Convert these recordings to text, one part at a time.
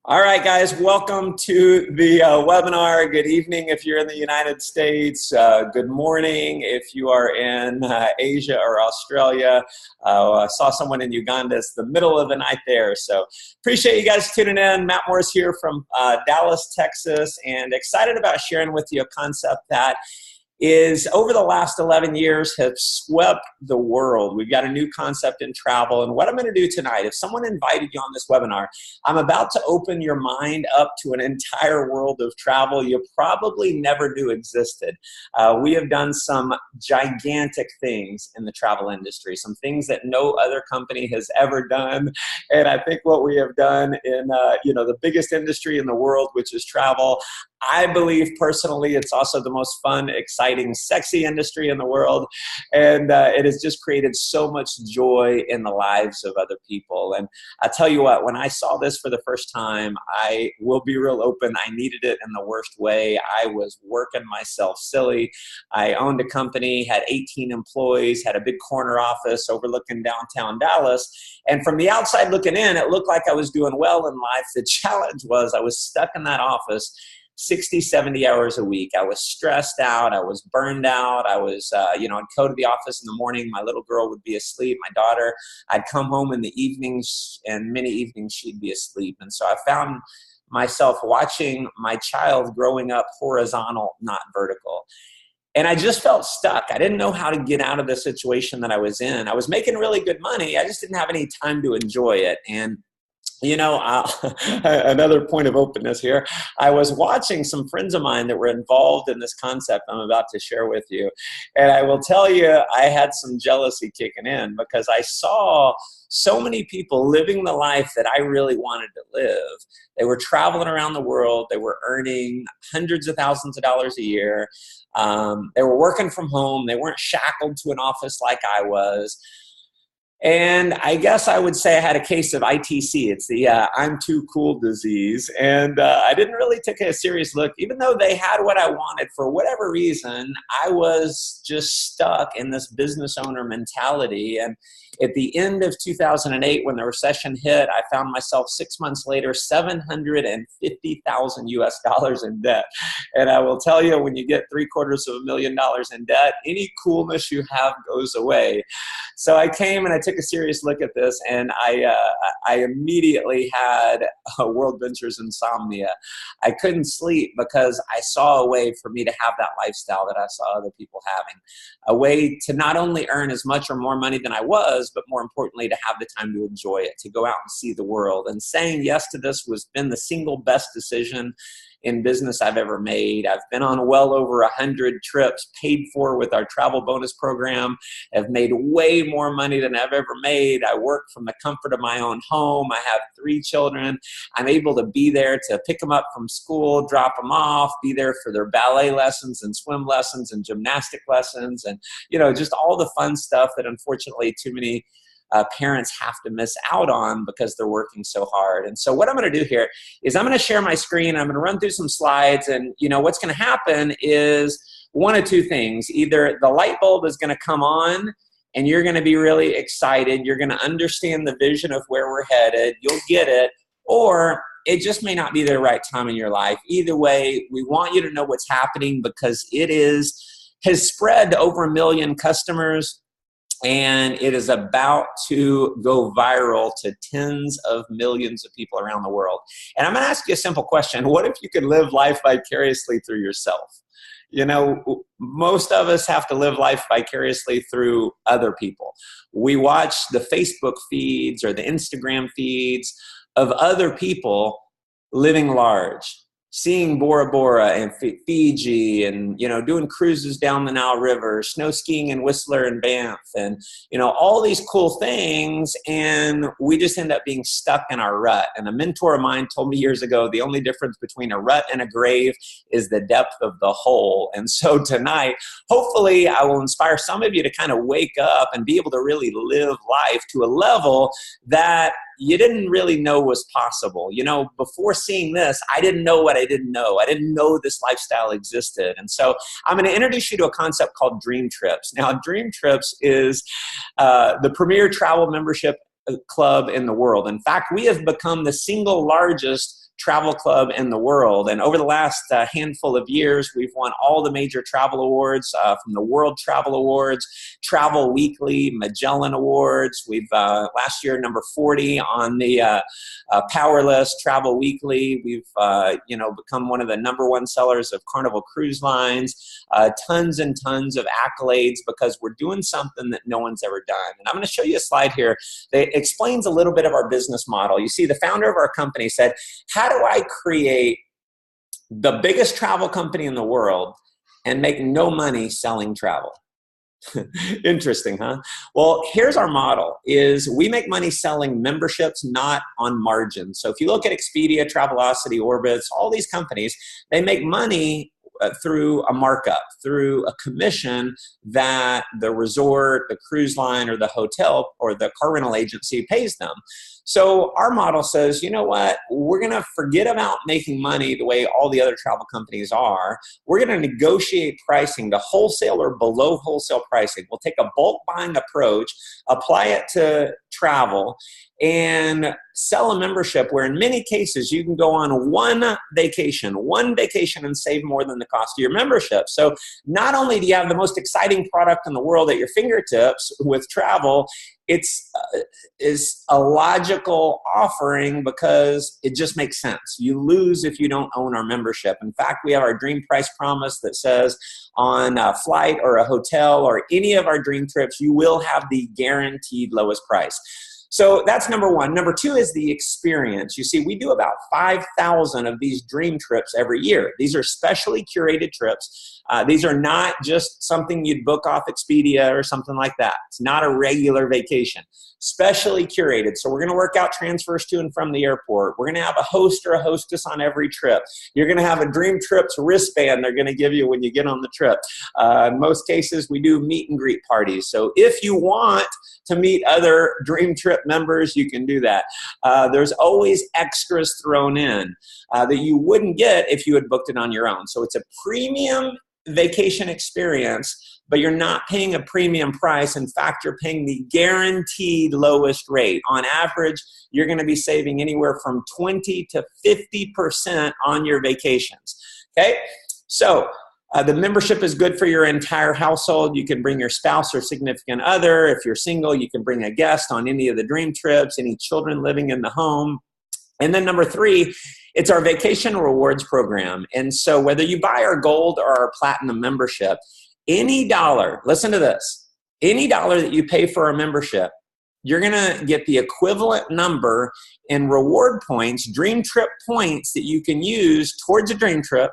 All right, guys, welcome to the webinar. Good evening if you're in the United States. Good morning if you are in Asia or Australia. I saw someone in Uganda. It's the middle of the night there. So appreciate you guys tuning in. Matt Morris here from Dallas, Texas, and excited about sharing with you a concept that is over the last 11 years have swept the world. We've got a new concept in travel. And what I'm going to do tonight, if someone invited you on this webinar, I'm about to open your mind up to an entire world of travel you probably never knew existed. We have done some gigantic things in the travel industry, some things that no other company has ever done. And I think what we have done in the biggest industry in the world, which is travel, I believe personally it's also the most fun, exciting, sexy industry in the world. And it has just created so much joy in the lives of other people. And I tell you what, when I saw this for the first time, I will be real open. I needed it in the worst way. I was working myself silly. I owned a company, had 18 employees, had a big corner office overlooking downtown Dallas. And from the outside looking in, it looked like I was doing well in life. The challenge was I was stuck in that office 60, 70 hours a week. I was stressed out. I was burned out. I was, I'd go to the office in the morning. My little girl would be asleep. My daughter, I'd come home in the evenings, and many evenings she'd be asleep. And so I found myself watching my child growing up horizontal, not vertical. And I just felt stuck. I didn't know how to get out of the situation that I was in. I was making really good money. I just didn't have any time to enjoy it. And another point of openness here, I was watching some friends of mine that were involved in this concept I'm about to share with you. And I will tell you, I had some jealousy kicking in because I saw so many people living the life that I really wanted to live. They were traveling around the world. They were earning hundreds of thousands of dollars a year. They were working from home. They weren't shackled to an office like I was. And I guess I would say I had a case of ITC. It's the I'm too cool disease. And I didn't really take a serious look. Even though they had what I wanted, for whatever reason, I was just stuck in this business owner mentality. And at the end of 2008, when the recession hit, I found myself 6 months later, $750,000 US in debt. And I will tell you, when you get $750,000 in debt, any coolness you have goes away. So I came and I took a serious look at this, and I immediately had a World Ventures insomnia. I couldn't sleep because I saw a way for me to have that lifestyle that I saw other people having, a way to not only earn as much or more money than I was, but more importantly, to have the time to enjoy it, to go out and see the world. And saying yes to this was been the single best decision in business I've ever made. I've been on well over 100 trips paid for with our travel bonus program. I've made way more money than I've ever made. I work from the comfort of my own home. I have 3 children. I'm able to be there to pick them up from school, drop them off, be there for their ballet lessons and swim lessons and gymnastic lessons, and just all the fun stuff that unfortunately too many parents have to miss out on because they're working so hard. And so what I'm going to do here is I'm going to share my screen. I'm going to run through some slides, and what's going to happen is one of two things. Either the light bulb is going to come on and you're going to be really excited. You're going to understand the vision of where we're headed. You'll get it. Or it just may not be the right time in your life. Either way, we want you to know what's happening because it has spread to over 1 million customers. And it is about to go viral to tens of millions of people around the world. And I'm going to ask you a simple question. What if you could live life vicariously through yourself? Most of us have to live life vicariously through other people. We watch the Facebook feeds or the Instagram feeds of other people living large, seeing Bora Bora and Fiji and, doing cruises down the Nile River, snow skiing in Whistler and Banff and, all these cool things. And we just end up being stuck in our rut. And a mentor of mine told me years ago, the only difference between a rut and a grave is the depth of the hole. And so tonight, hopefully I will inspire some of you to kind of wake up and be able to really live life to a level that you didn't really know was possible. Before seeing this, I didn't know what I didn't know. I didn't know this lifestyle existed. And so I'm going to introduce you to a concept called Dream Trips. Now, Dream Trips is the premier travel membership club in the world. In fact, we have become the single largest travel club in the world. And over the last handful of years, we've won all the major travel awards from the World Travel Awards, Travel Weekly, Magellan Awards. We've last year number 40 on the Power List, Travel Weekly. We've become one of the #1 sellers of Carnival Cruise Lines. Tons and tons of accolades because we're doing something that no one's ever done. And I'm going to show you a slide here that explains a little bit of our business model. You see, the founder of our company said, how do I create the biggest travel company in the world and make no money selling travel? Interesting, huh? Well, here's our model is we make money selling memberships, not on margin. So if you look at Expedia, Travelocity, Orbitz, all these companies, they make money through a markup, through a commission that the resort, the cruise line, or the hotel, or the car rental agency pays them. So our model says, you know what, we're going to forget about making money the way all the other travel companies are. We're going to negotiate pricing to wholesale or below wholesale pricing. We'll take a bulk buying approach, apply it to travel, and sell a membership where in many cases you can go on one vacation and save more than the cost of your membership. So not only do you have the most exciting product in the world at your fingertips with travel, it's a logical offering because it just makes sense. You lose if you don't own our membership. In fact, we have our dream price promise that says on a flight or a hotel or any of our dream trips, you will have the guaranteed lowest price. So that's #1. #2 is the experience. You see, we do about 5,000 of these dream trips every year. These are specially curated trips. These are not just something you'd book off Expedia or something like that. It's not a regular vacation. Specially curated. So we're going to work out transfers to and from the airport. We're going to have a host or a hostess on every trip. You're going to have a Dream Trips wristband they're going to give you when you get on the trip. In most cases, we do meet and greet parties. So if you want to meet other Dream Trip members, you can do that. There's always extras thrown in that you wouldn't get if you had booked it on your own. So it's a premium vacation experience, but you're not paying a premium price. In fact, you're paying the guaranteed lowest rate. On average, you're going to be saving anywhere from 20 to 50% on your vacations. Okay, so the membership is good for your entire household. You can bring your spouse or significant other. If you're single, you can bring a guest on any of the dream trips, any children living in the home. And then #3, it's our vacation rewards program. And so whether you buy our gold or our platinum membership, any dollar, listen to this, any dollar that you pay for a membership, you're going to get the equivalent number in reward points, dream trip points that you can use towards a dream trip.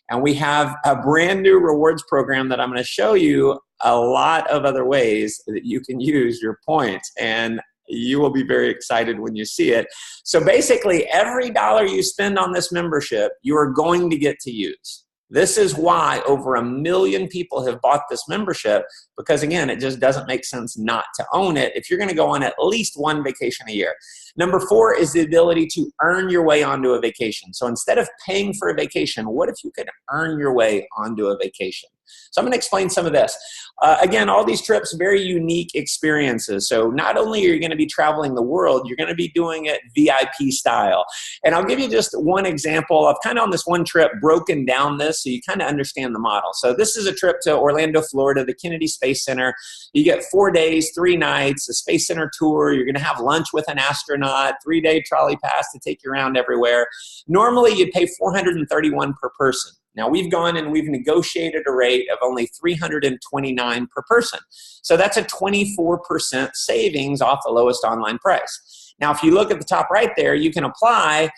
And we have a brand new rewards program that I'm going to show you a lot of other ways that you can use your points. And you will be very excited when you see it. So basically, every dollar you spend on this membership, you are going to get to use. This is why over 1 million people have bought this membership, because again, it just doesn't make sense not to own it if you're going to go on at least one vacation a year. #4 is the ability to earn your way onto a vacation. So instead of paying for a vacation, what if you could earn your way onto a vacation? So I'm going to explain some of this. Again, all these trips, very unique experiences. So not only are you going to be traveling the world, you're going to be doing it VIP style. And I'll give you just one example. I've kind of on this one trip broken down this so you kind of understand the model. So this is a trip to Orlando, Florida, the Kennedy Space Center. You get 4 days, 3 nights, a Space Center tour. You're going to have lunch with an astronaut, 3-day trolley pass to take you around everywhere. Normally, you'd pay $431 per person. Now, we've gone and we've negotiated a rate of only $329 per person. So that's a 24% savings off the lowest online price. Now, if you look at the top right there, you can apply,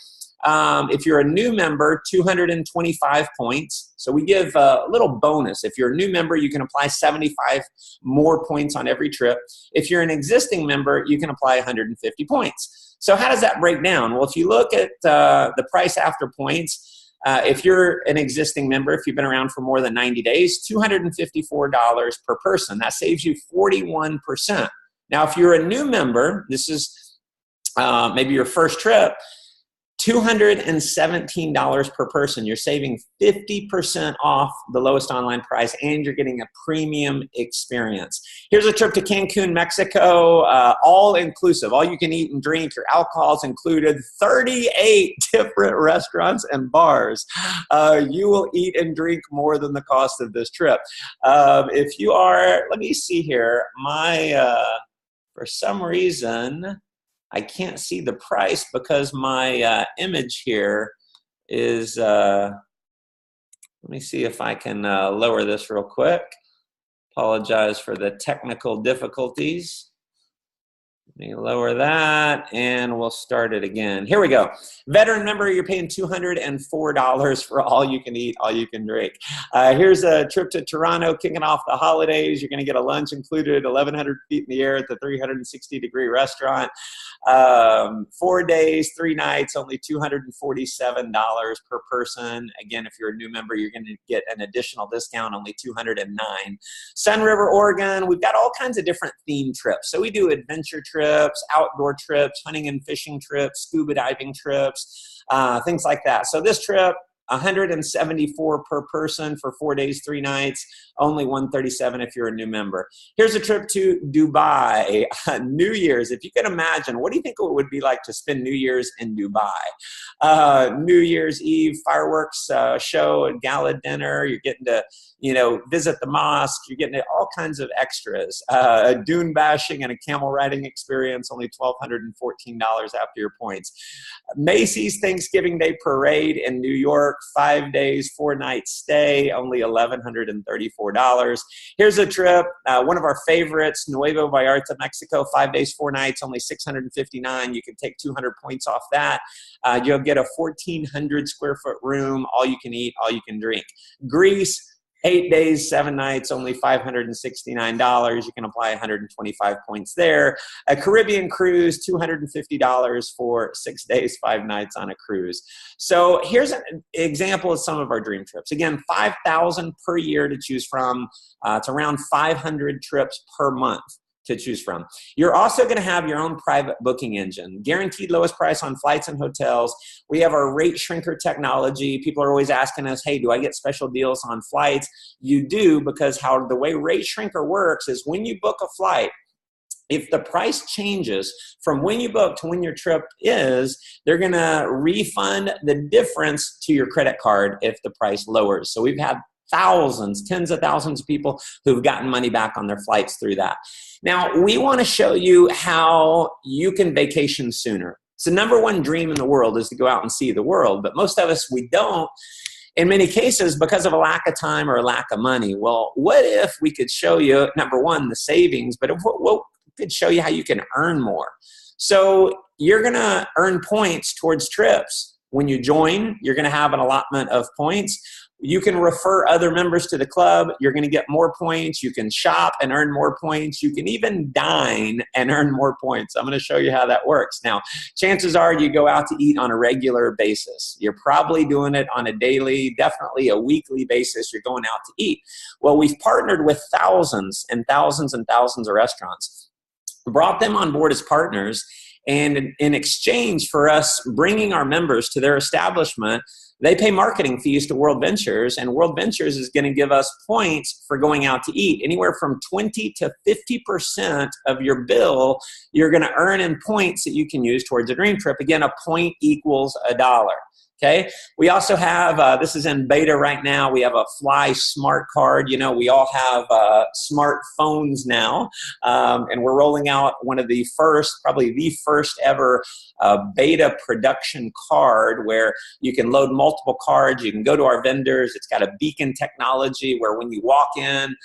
if you're a new member, 225 points. So we give a little bonus. If you're a new member, you can apply 75 more points on every trip. If you're an existing member, you can apply 150 points. So how does that break down? Well, if you look at the price after points, if you're an existing member, if you've been around for more than 90 days, $254 per person. That saves you 41%. Now, if you're a new member, this is maybe your first trip, $217 per person. You're saving 50% off the lowest online price, and you're getting a premium experience. Here's a trip to Cancun, Mexico, all inclusive. All you can eat and drink. Your alcohol's included. 38 different restaurants and bars. You will eat and drink more than the cost of this trip. If you are, let me see here. For some reason, I can't see the price because my image here is, let me see if I can lower this real quick. Apologize for the technical difficulties. Let me lower that and we'll start it again. Here we go. Veteran member, you're paying $204 for all you can eat, all you can drink. Here's a trip to Toronto, kicking off the holidays. You're going to get a lunch included, 1,100 feet in the air at the 360-degree restaurant. 4 days, 3 nights, only $247 per person. Again, if you're a new member, you're going to get an additional discount, only $209. Sun River, Oregon, we've got all kinds of different theme trips. So we do adventure trips, outdoor trips, hunting and fishing trips, scuba diving trips, things like that. So this trip, $174 per person for 4 days, 3 nights, only $137 if you're a new member. Here's a trip to Dubai, New Year's. If you can imagine, what do you think it would be like to spend New Year's in Dubai? New Year's Eve fireworks show, a gala dinner. You're getting to, visit the mosque. You're getting all kinds of extras. A dune bashing and a camel riding experience, only $1,214 after your points. Macy's Thanksgiving Day Parade in New York, 5 days, 4 nights stay, only $1,134. Here's a trip, one of our favorites, Nuevo Vallarta, Mexico, 5 days, 4 nights, only $659. You can take 200 points off that. You'll get a 1,400 square foot room, all you can eat, all you can drink. Greece, 8 days, 7 nights, only $569. You can apply 125 points there. A Caribbean cruise, $250 for 6 days, 5 nights on a cruise. So here's an example of some of our dream trips. Again, $5,000 per year to choose from. It's around 500 trips per month to choose from. You're also going to have your own private booking engine, guaranteed lowest price on flights and hotels. We have our rate shrinker technology. People are always asking us, hey, do I get special deals on flights? You do, because the way rate shrinker works is when you book a flight, if the price changes from when you book to when your trip is, they're going to refund the difference to your credit card if the price lowers. So we've had thousands, tens of thousands of people who've gotten money back on their flights through that. Now, we want to show you how you can vacation sooner. So number one dream in the world is to go out and see the world, but most of us, we don't, in many cases, because of a lack of time or a lack of money. Well, what if we could show you, number one, the savings, but what could show you how you can earn more? So you're going to earn points towards trips. When you join, you're going to have an allotment of points. You can refer other members to the club. You're going to get more points. You can shop and earn more points. You can even dine and earn more points. I'm going to show you how that works. Now, chances are you go out to eat on a regular basis. You're probably doing it on a daily, definitely a weekly basis. You're going out to eat. Well, we've partnered with thousands and thousands and thousands of restaurants, brought them on board as partners, and in exchange for us bringing our members to their establishment, they pay marketing fees to World Ventures, and World Ventures is going to give us points for going out to eat. Anywhere from 20 to 50% of your bill, you're going to earn in points that you can use towards a dream trip. Again, a point equals $1. Okay. We also have, this is in beta right now, we have a Fly Smart Card. We all have smartphones now, and we're rolling out one of the first, probably the first ever beta production card where you can load multiple cards. You can go to our vendors. It's got a beacon technology where when you walk in,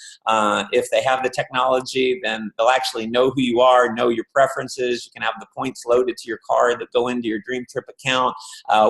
if they have the technology, then they'll actually know who you are, know your preferences. You can have the points loaded to your card that go into your Dream Trip account.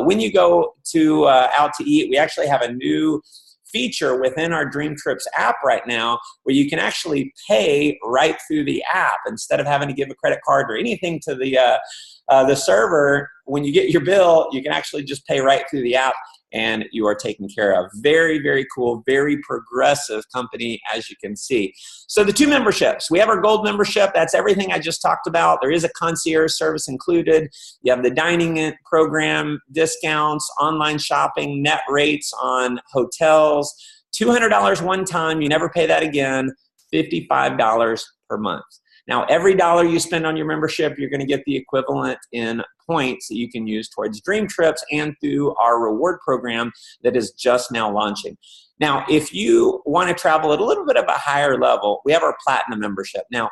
When you go to out to eat, we actually have a new feature within our Dream Trips app right now where you can actually pay right through the app instead of having to give a credit card or anything to the server. When you get your bill, you can actually just pay right through the app. and you are taken care of. Very, very cool, very progressive company, as you can see. So the 2 memberships, we have our gold membership. That's everything I just talked about. There is a concierge service included. You have the dining program, discounts, online shopping, net rates on hotels, $200 one time. You never pay that again, $55 per month. Now, every dollar you spend on your membership, you're going to get the equivalent in points that you can use towards dream trips and through our reward program that is just now launching. Now, if you want to travel at a little bit of a higher level, we have our platinum membership. Now,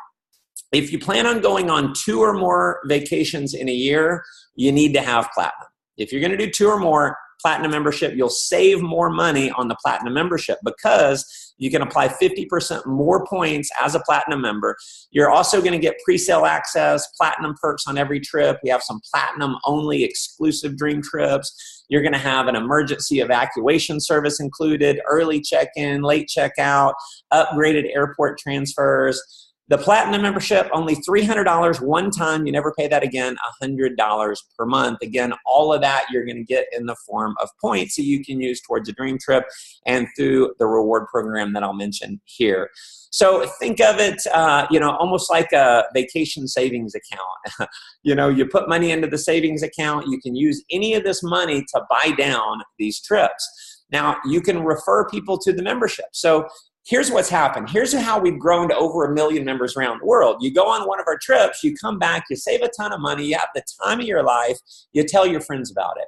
if you plan on going on 2 or more vacations in a year, you need to have platinum. If you're going to do 2 or more, platinum membership, you'll save more money on the platinum membership because you can apply 50% more points as a platinum member. You're also going to get pre-sale access, platinum perks on every trip. We have some platinum only exclusive dream trips. You're going to have an emergency evacuation service included, early check-in, late check-out, upgraded airport transfers. The platinum membership, only $300 one time. You never pay that again, $100 per month. Again, all of that you're going to get in the form of points that you can use towards a dream trip and through the reward program that I'll mention here. So think of it, almost like a vacation savings account. You put money into the savings account. You can use any of this money to buy down these trips. Now, you can refer people to the membership. So here's what's happened. Here's how we've grown to over 1 million members around the world. You go on one of our trips, you come back, you save a ton of money, you have the time of your life, you tell your friends about it.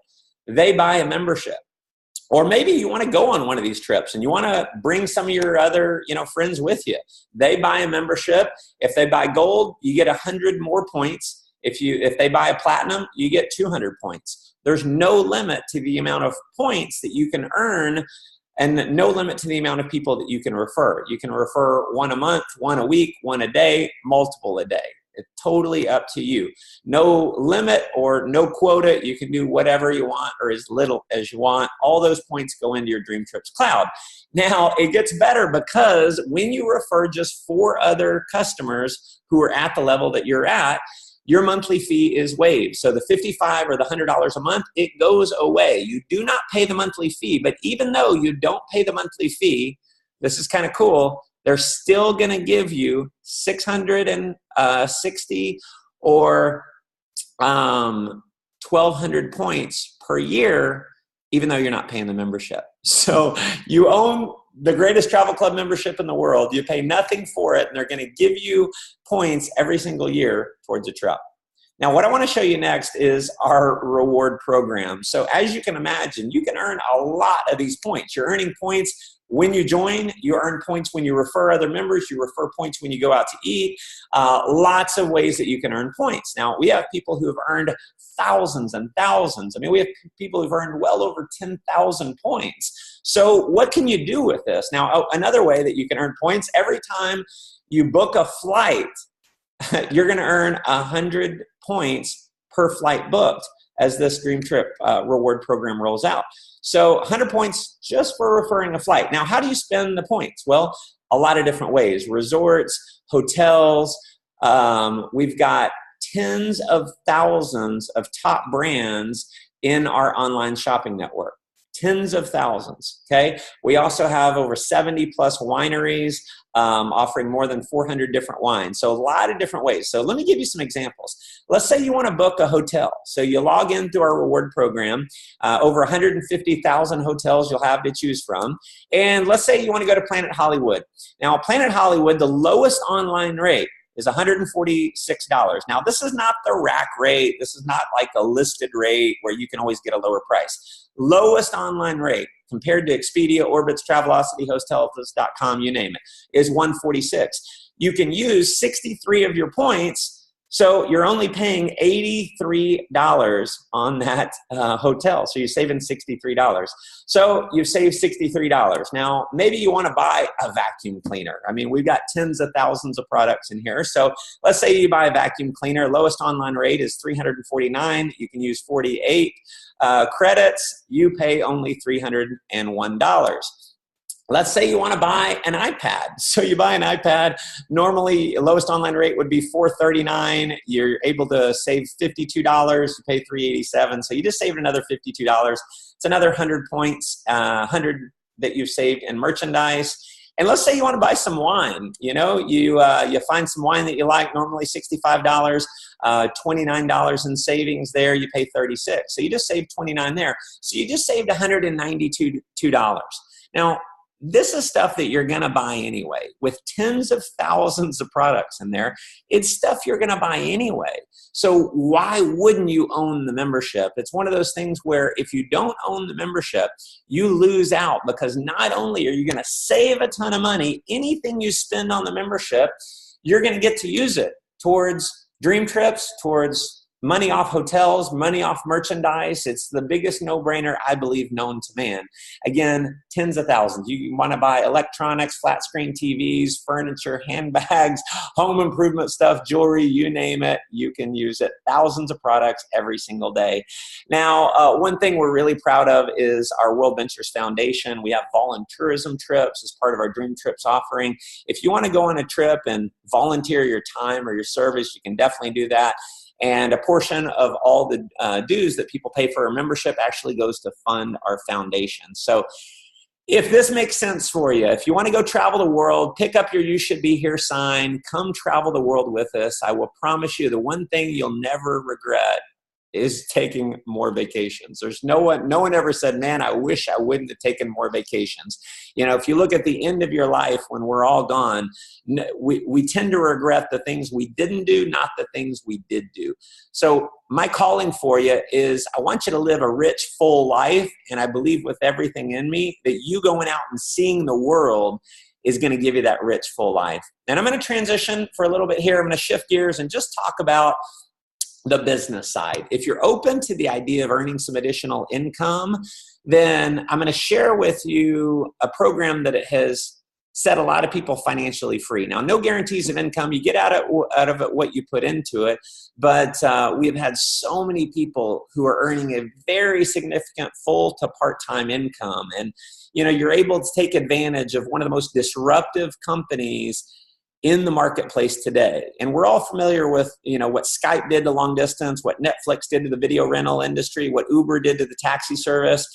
They buy a membership. Or maybe you want to go on one of these trips and you want to bring some of your other, friends with you. They buy a membership. If they buy gold, you get 100 more points. If they buy a platinum, you get 200 points. There's no limit to the amount of points that you can earn and no limit to the amount of people that you can refer. You can refer 1 a month, 1 a week, 1 a day, multiple a day. It's totally up to you. No limit or no quota. You can do whatever you want or as little as you want. All those points go into your Dream Trips cloud. Now, it gets better because when you refer just 4 other customers who are at the level that you're at, your monthly fee is waived. So the $55 or the $100 a month, it goes away. You do not pay the monthly fee, but even though you don't pay the monthly fee, this is kind of cool, they're still gonna give you 660 or 1,200 points per year, even though you're not paying the membership. So you own the greatest travel club membership in the world. You pay nothing for it, and they're going to give you points every single year towards a trip. Now, what I want to show you next is our reward program. So as you can imagine, you can earn a lot of these points. You're earning points when you join. You earn points when you refer other members. You refer points when you go out to eat. Lots of ways that you can earn points. Now, we have people who have earned thousands and thousands. I mean, we have people who've earned well over 10,000 points. So what can you do with this? Now, another way that you can earn points, every time you book a flight, you're going to earn 100 points per flight booked as this Dream Trip reward program rolls out. So 100 points just for referring a flight. Now, how do you spend the points? Well, a lot of different ways. Resorts, hotels. We've got tens of thousands of top brands in our online shopping network. Tens of thousands, okay? We also have over 70 plus wineries offering more than 400 different wines. So a lot of different ways. So let me give you some examples. Let's say you want to book a hotel. So you log in through our reward program, over 150,000 hotels you'll have to choose from. And let's say you want to go to Planet Hollywood. Now, Planet Hollywood, the lowest online rate is $146. Now, this is not the rack rate. This is not like a listed rate where you can always get a lower price. Lowest online rate compared to Expedia, Orbitz, Travelocity, Hotels.com, you name it, is $146. You can use 63 of your points, so you're only paying $83 on that hotel. So you're saving $63. So you've saved $63. Now, maybe you want to buy a vacuum cleaner. I mean, we've got tens of thousands of products in here. So let's say you buy a vacuum cleaner. Lowest online rate is $349. You can use 48 credits. You pay only $301. Let's say you want to buy an iPad. So you buy an iPad, normally lowest online rate would be $439. You're able to save $52, you pay $387. So you just saved another $52. It's another 100 points, 100 that you've saved in merchandise. And let's say you want to buy some wine. You know, you find some wine that you like, normally $65, $29 in savings there, you pay $36. So you just saved $29 there. So you just saved $192. Now, this is stuff that you're going to buy anyway. With tens of thousands of products in there, it's stuff you're going to buy anyway. So why wouldn't you own the membership? It's one of those things where if you don't own the membership, you lose out, because not only are you going to save a ton of money, anything you spend on the membership, you're going to get to use it towards dream trips, towards money off hotels, money off merchandise. It's the biggest no-brainer, I believe, known to man. Again, tens of thousands. You want to buy electronics, flat screen TVs, furniture, handbags, home improvement stuff, jewelry, you name it, you can use it. Thousands of products every single day. Now, one thing we're really proud of is our World Ventures Foundation. We have voluntourism trips as part of our Dream Trips offering. If you want to go on a trip and volunteer your time or your service, you can definitely do that. And a portion of all the dues that people pay for a membership actually goes to fund our foundation. So if this makes sense for you, if you want to go travel the world, pick up your You Should Be Here sign, come travel the world with us. I will promise you the one thing you'll never regret is taking more vacations. There's no one ever said, man, I wish I wouldn't have taken more vacations. You know, if you look at the end of your life when we're all gone, we tend to regret the things we didn't do, not the things we did do. So my calling for you is I want you to live a rich, full life. And I believe with everything in me that you going out and seeing the world is going to give you that rich, full life. And I'm going to transition for a little bit here. I'm going to shift gears and just talk about the business side. If you're open to the idea of earning some additional income, then I'm going to share with you a program that it has set a lot of people financially free. Now, no guarantees of income. You get out of it what you put into it. But we have had so many people who are earning a very significant full to part-time income. And, you know, you're able to take advantage of one of the most disruptive companies in the marketplace today. And we're all familiar with, you know, what Skype did to long distance, what Netflix did to the video rental industry, what Uber did to the taxi service.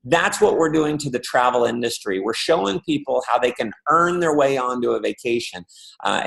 That's what we're doing to the travel industry. We're showing people how they can earn their way onto a vacation.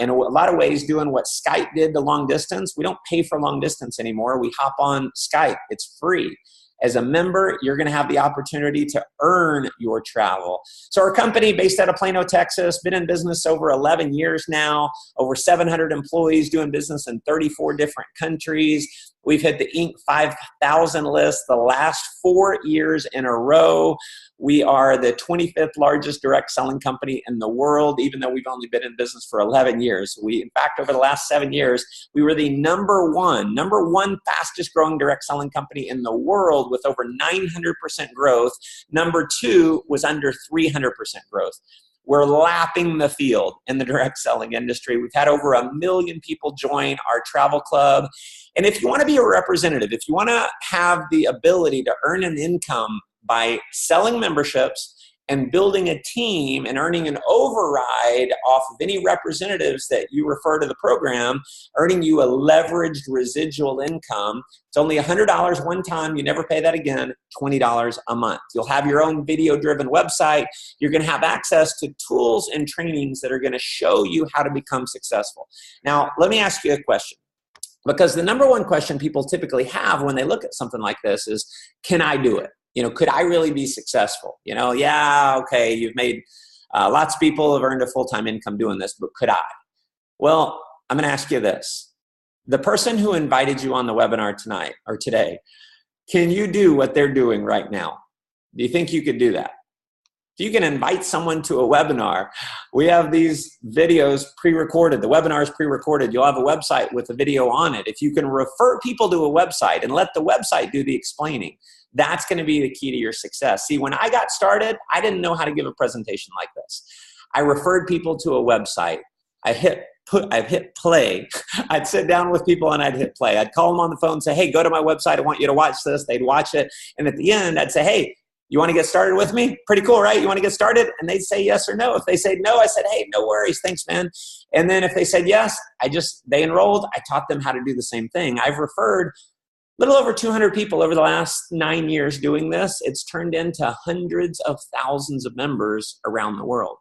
In a lot of ways, doing what Skype did to long distance. We don't pay for long distance anymore. We hop on Skype. It's free. As a member, you're going to have the opportunity to earn your travel. So our company, based out of Plano, Texas, been in business over 11 years now, over 700 employees doing business in 34 different countries. We've hit the Inc. 5000 list the last 4 years in a row. We are the 25th largest direct selling company in the world, even though we've only been in business for 11 years. In fact, over the last 7 years, we were the number one fastest growing direct selling company in the world with over 900% growth. Number 2 was under 300% growth. We're lapping the field in the direct selling industry. We've had over 1 million people join our travel club. And if you want to be a representative, if you want to have the ability to earn an income by selling memberships and building a team and earning an override off of any representatives that you refer to the program, earning you a leveraged residual income. It's only $100 one time. You never pay that again, $20 a month. You'll have your own video-driven website. You're going to have access to tools and trainings that are going to show you how to become successful. Now, let me ask you a question. Because the number one question people typically have when they look at something like this is, can I do it? You know, could I really be successful? You know, yeah, okay, you've made, lots of people have earned a full-time income doing this, but could I? Well, I'm going to ask you this. The person who invited you on the webinar tonight or today, can you do what they're doing right now? Do you think you could do that? If you can invite someone to a webinar, we have these videos pre-recorded. The webinar is pre-recorded. You'll have a website with a video on it. If you can refer people to a website and let the website do the explaining, that's going to be the key to your success. See, when I got started, I didn't know how to give a presentation like this. I referred people to a website. I'd hit play. I'd sit down with people and I'd hit play. I'd call them on the phone and say, hey, go to my website. I want you to watch this. They'd watch it. And at the end, I'd say, hey, you want to get started with me? Pretty cool, right? You want to get started? And they'd say yes or no. If they say no, I said, hey, no worries. Thanks, man. And then if they said yes, they enrolled. I taught them how to do the same thing. I've referred a little over 200 people over the last 9 years doing this. It's turned into hundreds of thousands of members around the world.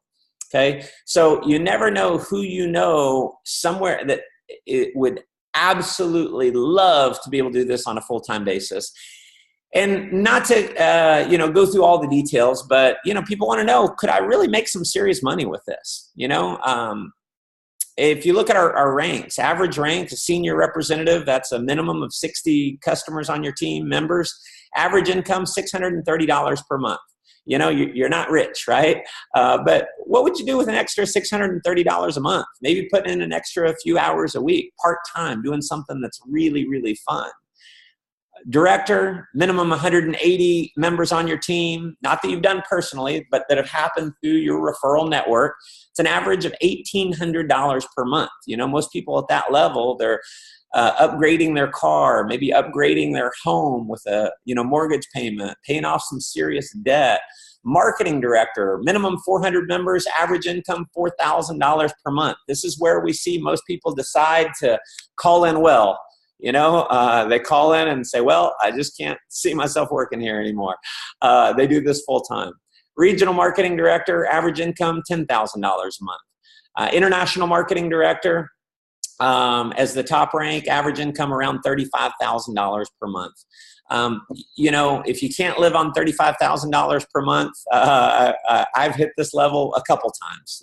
Okay. So you never know who you know somewhere that it would absolutely love to be able to do this on a full-time basis. And not to, go through all the details, but, people want to know, could I really make some serious money with this? If you look at our ranks, average rank, a senior representative, that's a minimum of 60 customers on your team, members, average income, $630 per month. You're not rich, right? But what would you do with an extra $630 a month? Maybe put in an extra few hours a week, part-time, doing something that's really, really fun. Director, minimum 180 members on your team, not that you've done personally, but that have happened through your referral network. It's an average of $1,800 per month. Most people at that level, they're upgrading their car, maybe upgrading their home with a mortgage payment, paying off some serious debt. Marketing director, minimum 400 members, average income $4,000 per month. This is where we see most people decide to call in well. They call in and say, well, I just can't see myself working here anymore. They do this full time. Regional marketing director, average income $10,000 a month. International marketing director, as the top rank, average income around $35,000 per month. If you can't live on $35,000 per month, I've hit this level a couple times.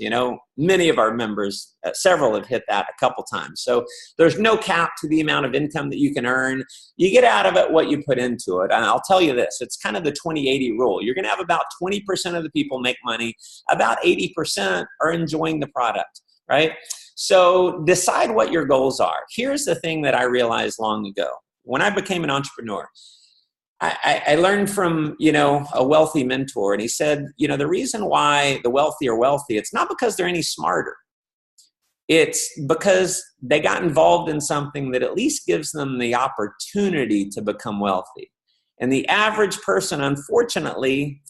Many of our members, several have hit that a couple times. So there's no cap to the amount of income that you can earn. You get out of it what you put into it. And I'll tell you this, it's kind of the 20-80 rule. You're going to have about 20% of the people make money. About 80% are enjoying the product, right? So decide what your goals are. Here's the thing that I realized long ago. When I became an entrepreneur, I learned from, a wealthy mentor, and he said, the reason why the wealthy are wealthy, it's not because they're any smarter. It's because they got involved in something that at least gives them the opportunity to become wealthy. And the average person, unfortunately,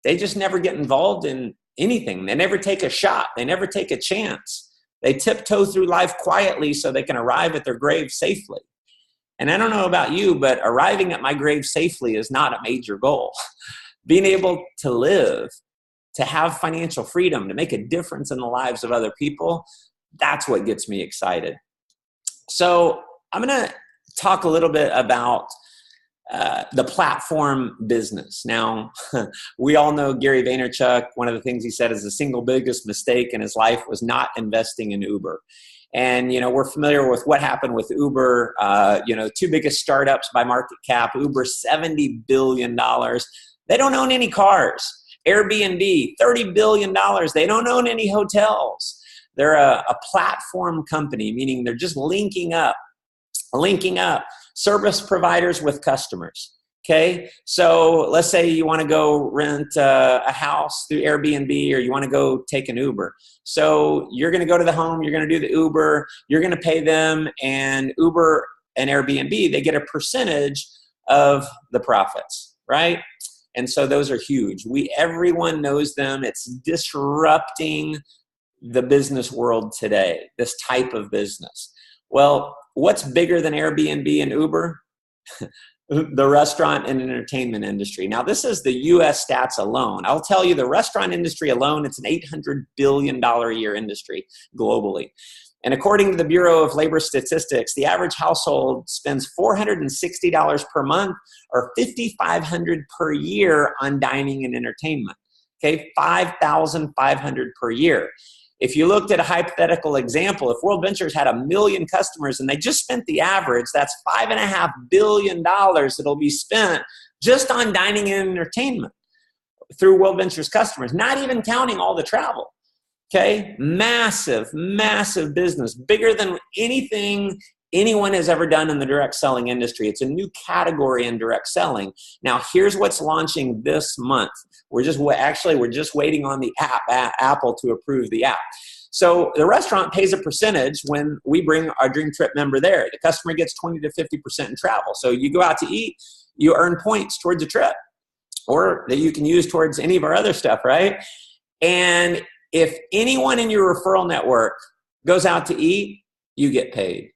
they just never get involved in anything. They never take a shot. They never take a chance. They tiptoe through life quietly so they can arrive at their grave safely. And I don't know about you, but arriving at my grave safely is not a major goal. Being able to live, to have financial freedom, to make a difference in the lives of other people, that's what gets me excited. So I'm going to talk a little bit about the platform business. Now, we all know Gary Vaynerchuk. One of the things he said is the single biggest mistake in his life was not investing in Uber. And, we're familiar with what happened with Uber, two biggest startups by market cap, Uber, $70 billion. They don't own any cars. Airbnb, $30 billion. They don't own any hotels. They're a platform company, meaning they're just linking up service providers with customers. Okay, so let's say you want to go rent a house through Airbnb, or you want to go take an Uber. So you're going to go to the home, you're going to do the Uber, you're going to pay them, and Uber and Airbnb, they get a percentage of the profits, right? And so those are huge. Everyone knows them. It's disrupting the business world today, this type of business. Well, what's bigger than Airbnb and Uber? The restaurant and entertainment industry. Now, this is the U.S. stats alone. I'll tell you, the restaurant industry alone, it's an $800 billion a year industry globally. And according to the Bureau of Labor Statistics, the average household spends $460 per month or $5,500 per year on dining and entertainment. Okay, $5,500 per year. If you looked at a hypothetical example, if World Ventures had 1 million customers and they just spent the average, that's $5.5 billion that'll be spent just on dining and entertainment through World Ventures customers, not even counting all the travel. Okay, massive, massive business, bigger than anything anyone has ever done in the direct selling industry. It's a new category in direct selling. Now, here's what's launching this month. We're just waiting on the Apple to approve the app. So the restaurant pays a percentage when we bring our Dream Trip member there. The customer gets 20 to 50% in travel. So you go out to eat, you earn points towards a trip. or that you can use towards any of our other stuff, right? And if anyone in your referral network goes out to eat, you get paid.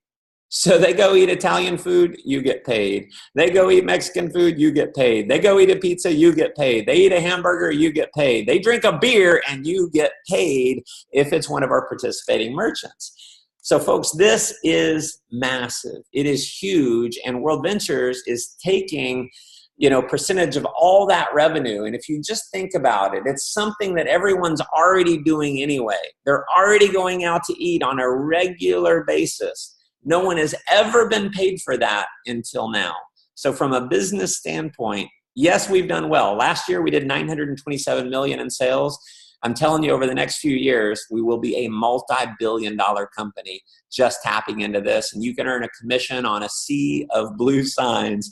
So they go eat Italian food, you get paid. They go eat Mexican food, you get paid. They go eat a pizza, you get paid. They eat a hamburger, you get paid. They drink a beer, and you get paid if it's one of our participating merchants. So folks, this is massive. It is huge, and World Ventures is taking, you know, percentage of all that revenue. And if you just think about it, it's something that everyone's already doing anyway. They're already going out to eat on a regular basis. No one has ever been paid for that until now. So from a business standpoint, yes, we've done well. Last year, we did $927 million in sales. I'm telling you, over the next few years, we will be a multi-billion-dollar company just tapping into this. And you can earn a commission on a sea of blue signs.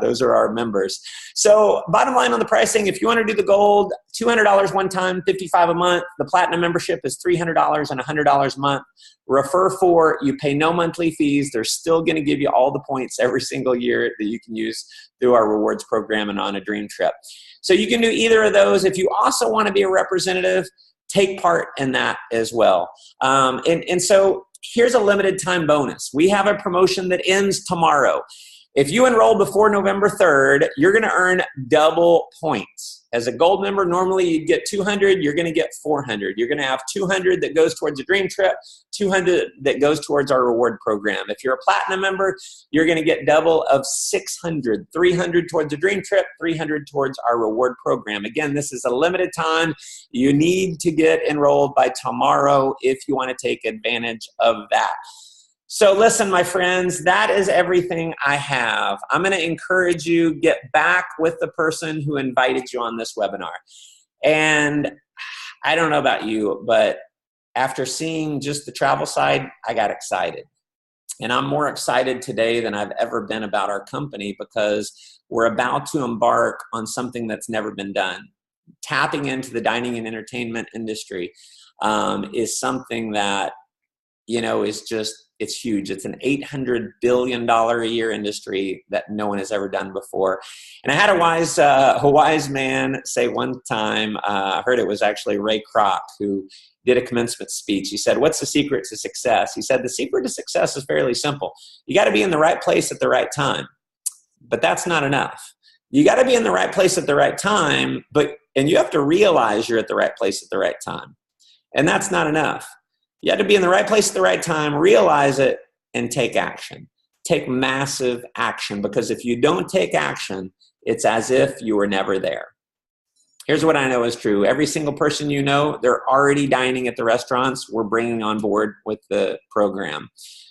Those are our members. So bottom line on the pricing, if you want to do the gold, $200 one time, $55 a month. The platinum membership is $300 and $100 a month. Refer for, you pay no monthly fees. They're still going to give you all the points every single year that you can use through our rewards program and on a dream trip. So you can do either of those. If you also want to be a representative, take part in that as well. And so here's a limited time bonus. We have a promotion that ends tomorrow. If you enroll before November 3rd, you're going to earn double points. As a gold member, normally you'd get 200, you're going to get 400. You're going to have 200 that goes towards a dream trip, 200 that goes towards our reward program. If you're a platinum member, you're going to get double of 600, 300 towards a dream trip, 300 towards our reward program. Again, this is a limited time. You need to get enrolled by tomorrow if you want to take advantage of that. So listen, my friends, that is everything I have. I'm going to encourage you, get back with the person who invited you on this webinar. And I don't know about you, but after seeing just the travel side, I got excited. And I'm more excited today than I've ever been about our company, because we're about to embark on something that's never been done. Tapping into the dining and entertainment industry is something that, you know, is just, it's huge. It's an $800 billion a year industry that no one has ever done before. And I had a wise man say one time, I heard it was actually Ray Kroc, who did a commencement speech. He said, what's the secret to success? He said, the secret to success is fairly simple. You got to be in the right place at the right time. But that's not enough. You got to be in the right place at the right time, and you have to realize you're at the right place at the right time. And that's not enough. You have to be in the right place at the right time, realize it, and take action. Take massive action, because if you don't take action, it's as if you were never there. Here's what I know is true. Every single person you know, they're already dining at the restaurants we're bringing on board with the program.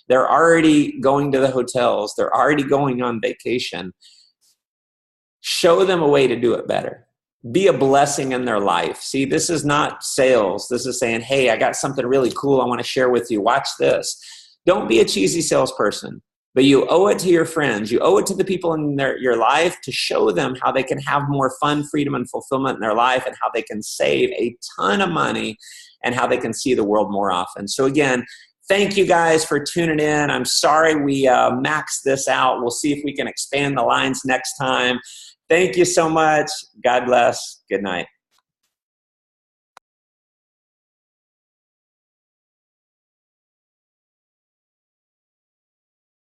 They're already going to the hotels. They're already going on vacation. Show them a way to do it better. Be a blessing in their life. See, this is not sales. This is saying, hey, I got something really cool I want to share with you. Watch this. Don't be a cheesy salesperson, but you owe it to your friends. You owe it to the people in your life to show them how they can have more fun, freedom, and fulfillment in their life, and how they can save a ton of money, and how they can see the world more often. So again, thank you guys for tuning in. I'm sorry we maxed this out. We'll see if we can expand the lines next time. Thank you so much. God bless. Good night.